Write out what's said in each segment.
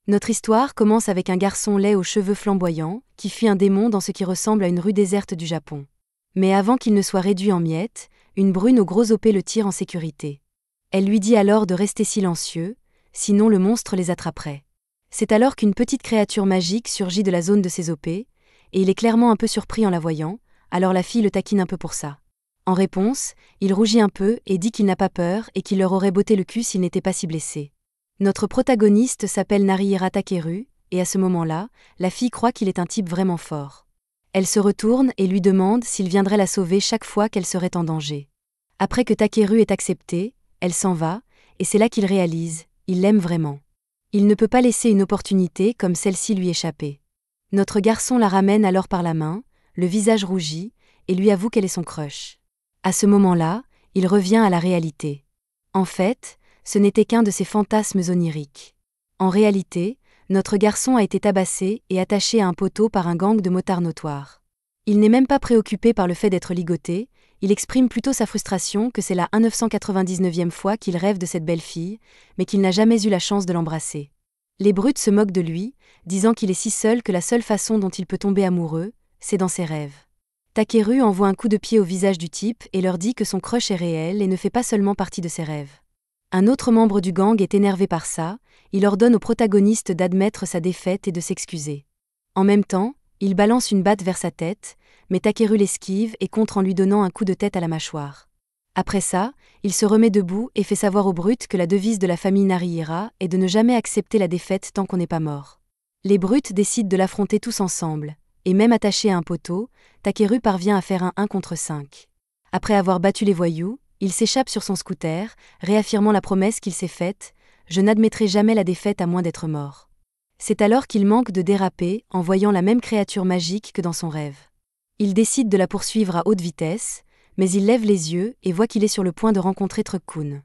Notre histoire commence avec un garçon laid aux cheveux flamboyants, qui fuit un démon dans ce qui ressemble à une rue déserte du Japon. Mais avant qu'il ne soit réduit en miettes, une brune aux gros épées le tire en sécurité. Elle lui dit alors de rester silencieux, sinon le monstre les attraperait. C'est alors qu'une petite créature magique surgit de la zone de ses épées, et il est clairement un peu surpris en la voyant, alors la fille le taquine un peu pour ça. En réponse, il rougit un peu et dit qu'il n'a pas peur et qu'il leur aurait botté le cul s'il n'était pas si blessé. Notre protagoniste s'appelle Narihira Takeru, et à ce moment-là, la fille croit qu'il est un type vraiment fort. Elle se retourne et lui demande s'il viendrait la sauver chaque fois qu'elle serait en danger. Après que Takeru ait accepté, elle s'en va, et c'est là qu'il réalise, il l'aime vraiment. Il ne peut pas laisser une opportunité comme celle-ci lui échapper. Notre garçon la ramène alors par la main, le visage rougi, et lui avoue qu'elle est son crush. À ce moment-là, il revient à la réalité. En fait, ce n'était qu'un de ses fantasmes oniriques. En réalité, notre garçon a été tabassé et attaché à un poteau par un gang de motards notoires. Il n'est même pas préoccupé par le fait d'être ligoté, il exprime plutôt sa frustration que c'est la 999e fois qu'il rêve de cette belle fille, mais qu'il n'a jamais eu la chance de l'embrasser. Les brutes se moquent de lui, disant qu'il est si seul que la seule façon dont il peut tomber amoureux, c'est dans ses rêves. Takeru envoie un coup de pied au visage du type et leur dit que son crush est réel et ne fait pas seulement partie de ses rêves. Un autre membre du gang est énervé par ça, il ordonne au protagoniste d'admettre sa défaite et de s'excuser. En même temps, il balance une batte vers sa tête, mais Takeru l'esquive et contre en lui donnant un coup de tête à la mâchoire. Après ça, il se remet debout et fait savoir aux brutes que la devise de la famille Narihira est de ne jamais accepter la défaite tant qu'on n'est pas mort. Les brutes décident de l'affronter tous ensemble, et même attaché à un poteau, Takeru parvient à faire un 1 contre 5. Après avoir battu les voyous, il s'échappe sur son scooter, réaffirmant la promesse qu'il s'est faite, « Je n'admettrai jamais la défaite à moins d'être mort ». C'est alors qu'il manque de déraper en voyant la même créature magique que dans son rêve. Il décide de la poursuivre à haute vitesse, mais il lève les yeux et voit qu'il est sur le point de rencontrer Truck-kun.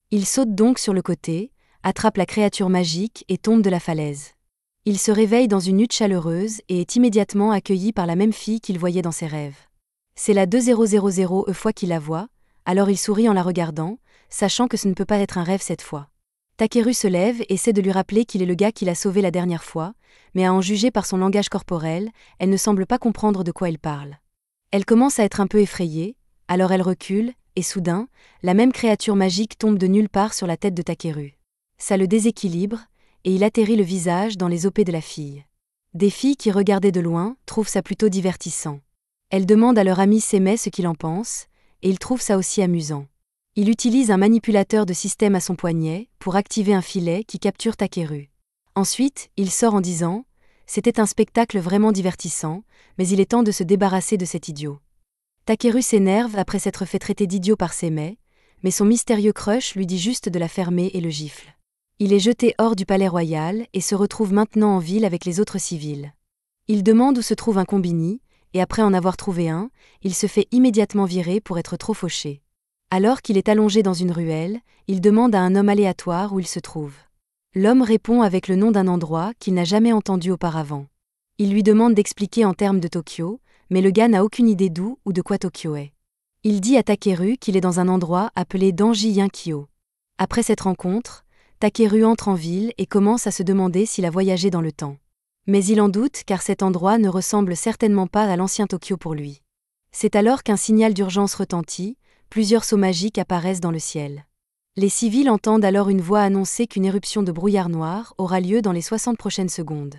Il saute donc sur le côté, attrape la créature magique et tombe de la falaise. Il se réveille dans une hutte chaleureuse et est immédiatement accueilli par la même fille qu'il voyait dans ses rêves. C'est la 2000 fois qu'il la voit, alors il sourit en la regardant, sachant que ce ne peut pas être un rêve cette fois. Takeru se lève et essaie de lui rappeler qu'il est le gars qui l'a sauvé la dernière fois, mais à en juger par son langage corporel, elle ne semble pas comprendre de quoi il parle. Elle commence à être un peu effrayée, alors elle recule, et soudain, la même créature magique tombe de nulle part sur la tête de Takeru. Ça le déséquilibre, et il atterrit le visage dans les épées de la fille. Des filles qui regardaient de loin trouvent ça plutôt divertissant. Elles demandent à leur ami Seme ce qu'il en pense, et il trouve ça aussi amusant. Il utilise un manipulateur de système à son poignet pour activer un filet qui capture Takeru. Ensuite, il sort en disant « C'était un spectacle vraiment divertissant, mais il est temps de se débarrasser de cet idiot ». Takeru s'énerve après s'être fait traiter d'idiot par Seme, mais son mystérieux crush lui dit juste de la fermer et le gifle. Il est jeté hors du palais royal et se retrouve maintenant en ville avec les autres civils. Il demande où se trouve un combini, et après en avoir trouvé un, il se fait immédiatement virer pour être trop fauché. Alors qu'il est allongé dans une ruelle, il demande à un homme aléatoire où il se trouve. L'homme répond avec le nom d'un endroit qu'il n'a jamais entendu auparavant. Il lui demande d'expliquer en termes de Tokyo, mais le gars n'a aucune idée d'où ou de quoi Tokyo est. Il dit à Takeru qu'il est dans un endroit appelé Danji-Yankyo. Après cette rencontre, Takeru entre en ville et commence à se demander s'il a voyagé dans le temps. Mais il en doute car cet endroit ne ressemble certainement pas à l'ancien Tokyo pour lui. C'est alors qu'un signal d'urgence retentit, plusieurs sauts magiques apparaissent dans le ciel. Les civils entendent alors une voix annoncer qu'une éruption de brouillard noir aura lieu dans les 60 prochaines secondes.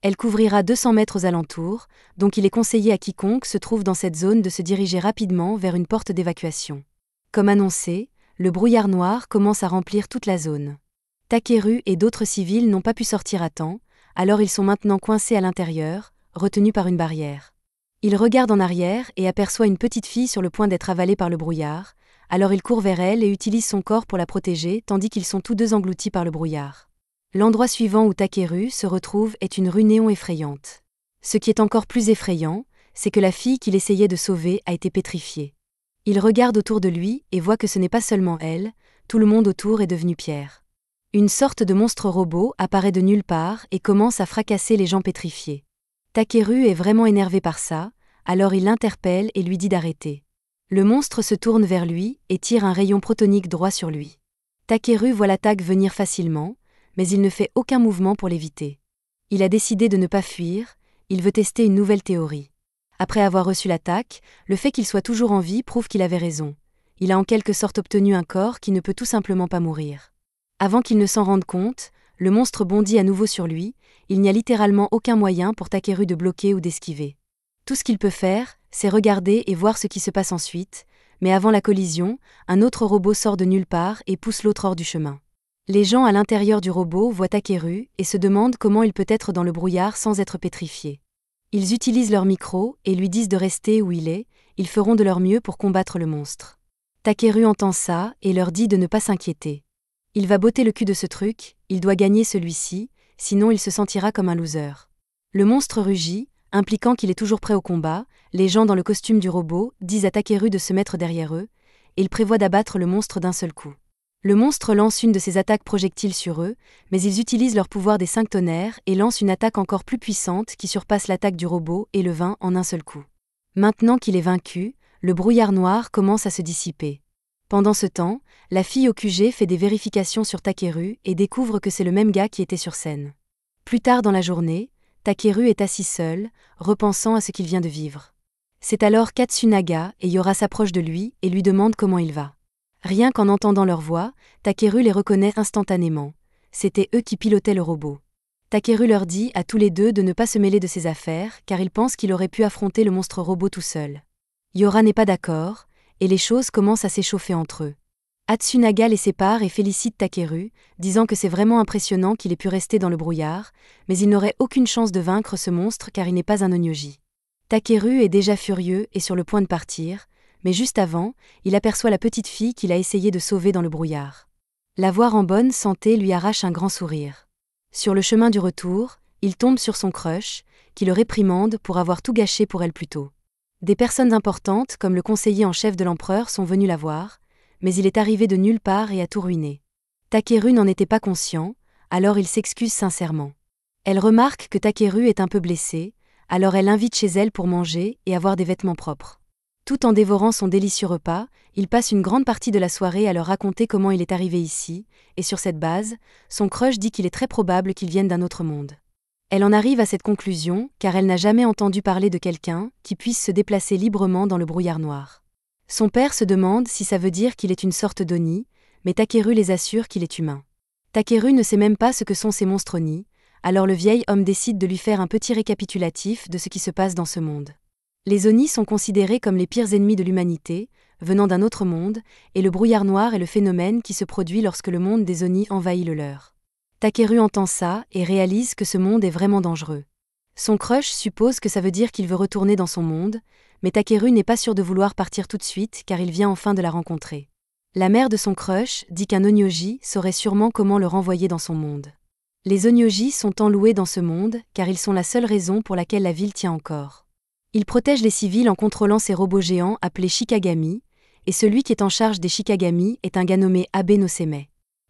Elle couvrira 200 mètres aux alentours, donc il est conseillé à quiconque se trouve dans cette zone de se diriger rapidement vers une porte d'évacuation. Comme annoncé, le brouillard noir commence à remplir toute la zone. Takeru et d'autres civils n'ont pas pu sortir à temps, alors ils sont maintenant coincés à l'intérieur, retenus par une barrière. Il regarde en arrière et aperçoit une petite fille sur le point d'être avalée par le brouillard, alors il court vers elle et utilise son corps pour la protéger tandis qu'ils sont tous deux engloutis par le brouillard. L'endroit suivant où Takeru se retrouve est une rue néon effrayante. Ce qui est encore plus effrayant, c'est que la fille qu'il essayait de sauver a été pétrifiée. Il regarde autour de lui et voit que ce n'est pas seulement elle, tout le monde autour est devenu pierre. Une sorte de monstre robot apparaît de nulle part et commence à fracasser les gens pétrifiés. Takeru est vraiment énervé par ça, alors il l'interpelle et lui dit d'arrêter. Le monstre se tourne vers lui et tire un rayon protonique droit sur lui. Takeru voit l'attaque venir facilement, mais il ne fait aucun mouvement pour l'éviter. Il a décidé de ne pas fuir, il veut tester une nouvelle théorie. Après avoir reçu l'attaque, le fait qu'il soit toujours en vie prouve qu'il avait raison. Il a en quelque sorte obtenu un corps qui ne peut tout simplement pas mourir. Avant qu'il ne s'en rende compte, le monstre bondit à nouveau sur lui, il n'y a littéralement aucun moyen pour Takeru de bloquer ou d'esquiver. Tout ce qu'il peut faire, c'est regarder et voir ce qui se passe ensuite, mais avant la collision, un autre robot sort de nulle part et pousse l'autre hors du chemin. Les gens à l'intérieur du robot voient Takeru et se demandent comment il peut être dans le brouillard sans être pétrifié. Ils utilisent leur micro et lui disent de rester où il est, ils feront de leur mieux pour combattre le monstre. Takeru entend ça et leur dit de ne pas s'inquiéter. Il va botter le cul de ce truc, il doit gagner celui-ci, sinon il se sentira comme un loser. Le monstre rugit, impliquant qu'il est toujours prêt au combat, les gens dans le costume du robot disent à Takeru de se mettre derrière eux, et il prévoit d'abattre le monstre d'un seul coup. Le monstre lance une de ses attaques projectiles sur eux, mais ils utilisent leur pouvoir des 5 tonnerres et lancent une attaque encore plus puissante qui surpasse l'attaque du robot et le vainc en un seul coup. Maintenant qu'il est vaincu, le brouillard noir commence à se dissiper. Pendant ce temps, la fille au QG fait des vérifications sur Takeru et découvre que c'est le même gars qui était sur scène. Plus tard dans la journée, Takeru est assis seul, repensant à ce qu'il vient de vivre. C'est alors Katsunaga et Yora s'approchent de lui et lui demandent comment il va. Rien qu'en entendant leur voix, Takeru les reconnaît instantanément. C'était eux qui pilotaient le robot. Takeru leur dit à tous les deux de ne pas se mêler de ses affaires car il pense qu'il aurait pu affronter le monstre robot tout seul. Yora n'est pas d'accord, et les choses commencent à s'échauffer entre eux. Atsunaga les sépare et félicite Takeru, disant que c'est vraiment impressionnant qu'il ait pu rester dans le brouillard, mais il n'aurait aucune chance de vaincre ce monstre car il n'est pas un onyoji. Takeru est déjà furieux et sur le point de partir, mais juste avant, il aperçoit la petite fille qu'il a essayé de sauver dans le brouillard. La voir en bonne santé lui arrache un grand sourire. Sur le chemin du retour, il tombe sur son crush, qui le réprimande pour avoir tout gâché pour elle plus tôt. Des personnes importantes, comme le conseiller en chef de l'empereur, sont venues la voir, mais il est arrivé de nulle part et a tout ruiné. Takeru n'en était pas conscient, alors il s'excuse sincèrement. Elle remarque que Takeru est un peu blessé, alors elle l'invite chez elle pour manger et avoir des vêtements propres. Tout en dévorant son délicieux repas, il passe une grande partie de la soirée à leur raconter comment il est arrivé ici, et sur cette base, son crush dit qu'il est très probable qu'il vienne d'un autre monde. Elle en arrive à cette conclusion car elle n'a jamais entendu parler de quelqu'un qui puisse se déplacer librement dans le brouillard noir. Son père se demande si ça veut dire qu'il est une sorte d'Oni, mais Takeru les assure qu'il est humain. Takeru ne sait même pas ce que sont ces monstres Oni, alors le vieil homme décide de lui faire un petit récapitulatif de ce qui se passe dans ce monde. Les Oni sont considérés comme les pires ennemis de l'humanité, venant d'un autre monde, et le brouillard noir est le phénomène qui se produit lorsque le monde des Oni envahit le leur. Takeru entend ça et réalise que ce monde est vraiment dangereux. Son crush suppose que ça veut dire qu'il veut retourner dans son monde, mais Takeru n'est pas sûr de vouloir partir tout de suite car il vient enfin de la rencontrer. La mère de son crush dit qu'un onyoji saurait sûrement comment le renvoyer dans son monde. Les onyoji sont enloués dans ce monde car ils sont la seule raison pour laquelle la ville tient encore. Ils protègent les civils en contrôlant ces robots géants appelés Shikagami, et celui qui est en charge des Shikagami est un gars nommé Abe no Seme.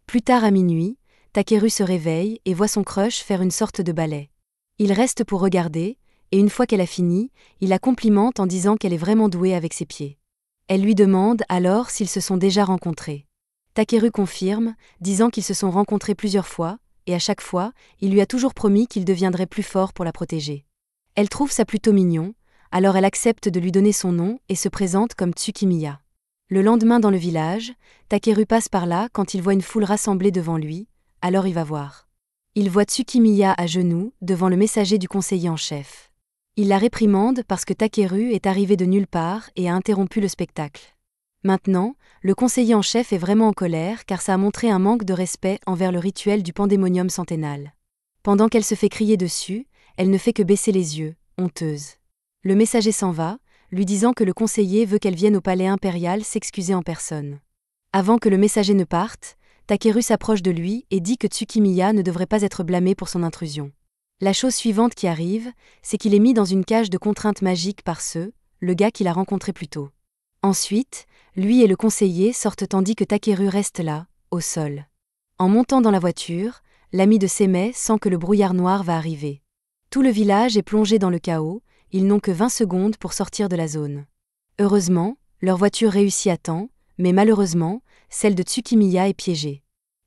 Plus tard à minuit, Takeru se réveille et voit son crush faire une sorte de ballet. Il reste pour regarder, et une fois qu'elle a fini, il la complimente en disant qu'elle est vraiment douée avec ses pieds. Elle lui demande alors s'ils se sont déjà rencontrés. Takeru confirme, disant qu'ils se sont rencontrés plusieurs fois, et à chaque fois, il lui a toujours promis qu'il deviendrait plus fort pour la protéger. Elle trouve ça plutôt mignon, alors elle accepte de lui donner son nom et se présente comme Tsukimiya. Le lendemain dans le village, Takeru passe par là quand il voit une foule rassemblée devant lui, alors il va voir. Il voit Tsukimiya à genoux, devant le messager du conseiller en chef. Il la réprimande parce que Takeru est arrivé de nulle part et a interrompu le spectacle. Maintenant, le conseiller en chef est vraiment en colère car ça a montré un manque de respect envers le rituel du pandémonium centennal. Pendant qu'elle se fait crier dessus, elle ne fait que baisser les yeux, honteuse. Le messager s'en va, lui disant que le conseiller veut qu'elle vienne au palais impérial s'excuser en personne. Avant que le messager ne parte, Takeru s'approche de lui et dit que Tsukimiya ne devrait pas être blâmé pour son intrusion. La chose suivante qui arrive, c'est qu'il est mis dans une cage de contraintes magiques par le gars qu'il a rencontré plus tôt. Ensuite, lui et le conseiller sortent tandis que Takeru reste là, au sol. En montant dans la voiture, l'ami de Seme sent que le brouillard noir va arriver. Tout le village est plongé dans le chaos, ils n'ont que 20 secondes pour sortir de la zone. Heureusement, leur voiture réussit à temps, mais malheureusement, celle de Tsukimiya est piégée.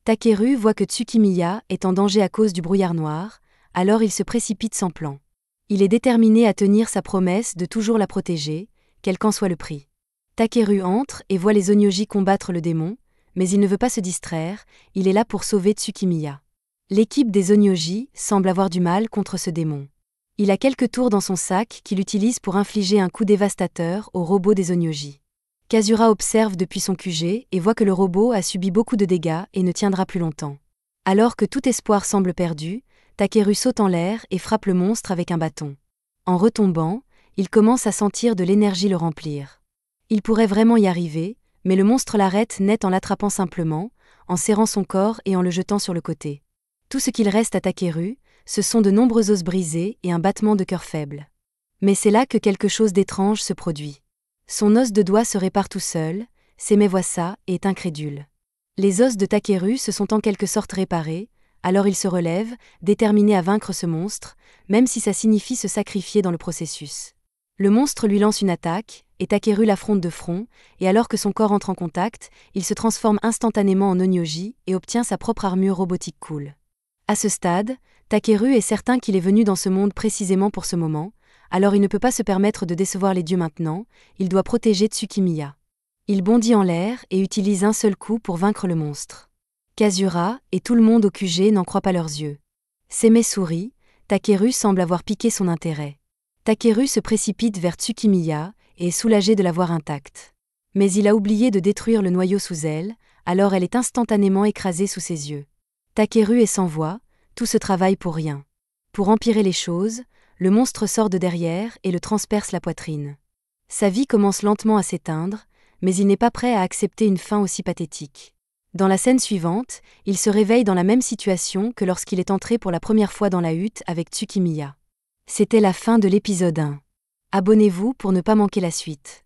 Takeru voit que Tsukimiya est en danger à cause du brouillard noir, alors il se précipite sans plan. Il est déterminé à tenir sa promesse de toujours la protéger, quel qu'en soit le prix. Takeru entre et voit les Onyoji combattre le démon, mais il ne veut pas se distraire, il est là pour sauver Tsukimiya. L'équipe des Onyoji semble avoir du mal contre ce démon. Il a quelques tours dans son sac qu'il utilise pour infliger un coup dévastateur au robot des Onyoji. Kazura observe depuis son QG et voit que le robot a subi beaucoup de dégâts et ne tiendra plus longtemps. Alors que tout espoir semble perdu, Takeru saute en l'air et frappe le monstre avec un bâton. En retombant, il commence à sentir de l'énergie le remplir. Il pourrait vraiment y arriver, mais le monstre l'arrête net en l'attrapant simplement, en serrant son corps et en le jetant sur le côté. Tout ce qu'il reste à Takeru, ce sont de nombreux os brisés et un battement de cœur faible. Mais c'est là que quelque chose d'étrange se produit. Son os de doigt se répare tout seul, Seme voit ça et est incrédule. Les os de Takeru se sont en quelque sorte réparés, alors il se relève, déterminé à vaincre ce monstre, même si ça signifie se sacrifier dans le processus. Le monstre lui lance une attaque, et Takeru l'affronte de front, et alors que son corps entre en contact, il se transforme instantanément en Onyoji et obtient sa propre armure robotique cool. À ce stade, Takeru est certain qu'il est venu dans ce monde précisément pour ce moment, alors il ne peut pas se permettre de décevoir les dieux maintenant, il doit protéger Tsukimiya. Il bondit en l'air et utilise un seul coup pour vaincre le monstre. Kazura et tout le monde au QG n'en croient pas leurs yeux. Seme sourit, Takeru semble avoir piqué son intérêt. Takeru se précipite vers Tsukimiya et est soulagé de la voir intacte. Mais il a oublié de détruire le noyau sous elle, alors elle est instantanément écrasée sous ses yeux. Takeru est sans voix, tout ce travail pour rien. Pour empirer les choses, le monstre sort de derrière et le transperce la poitrine. Sa vie commence lentement à s'éteindre, mais il n'est pas prêt à accepter une fin aussi pathétique. Dans la scène suivante, il se réveille dans la même situation que lorsqu'il est entré pour la première fois dans la hutte avec Tsukimiya. C'était la fin de l'épisode 1. Abonnez-vous pour ne pas manquer la suite.